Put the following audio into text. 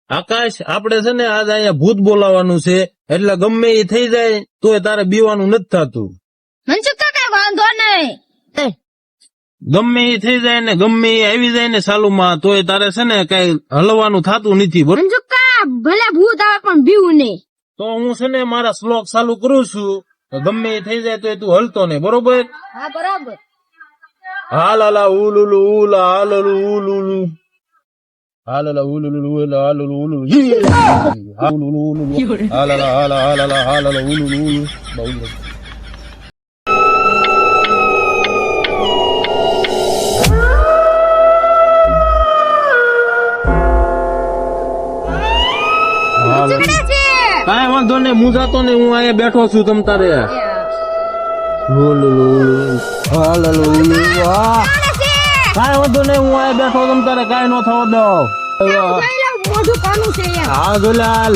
આકાશ આપડે છે ને આજ અહીંયા ભૂત બોલાવાનું છે એટલે ગમે એ થઈ જાય તોય તારે બીવાનું નથી થતું. મનસુખ કાકા વાંધો નહીં. ગમે એ થઈ જાય ને ગમે એ આવી જાય ને સાલુમાં તોય તારે છે ને કઈ હલવાનું થતું નથી. બરોબર? મનસુખ કાકા ભલે ભૂત આવે પણ બીવું નહીં. તો હું છે ને મારા શ્લોક ચાલુ કરું છું તો ગમે એ થઈ જાય તો તું હલતો નહીં. બરોબર? હા બરાબર. હાલાલા ઉલુલુ ઉલા હાલુ ઉલુલુ હાલાલા ઉલુલુ ઉલા હાલુ ઉલુલુ હાલુલુ ઉલુલુ હાલાલા હાલા હાલાલા હાલાલા ઉલુલુ ઉલુ બહુ કાંઈ વાંધો નહીં હું જાતો ને હું અહીંયા બેઠો છું તમ તારે. કાંઈ વાંધો નહીં હું અહીંયા બેઠો તમ તારે કાંઈ ન થવા દો. મોઢું કાનું છે હા જોલાલ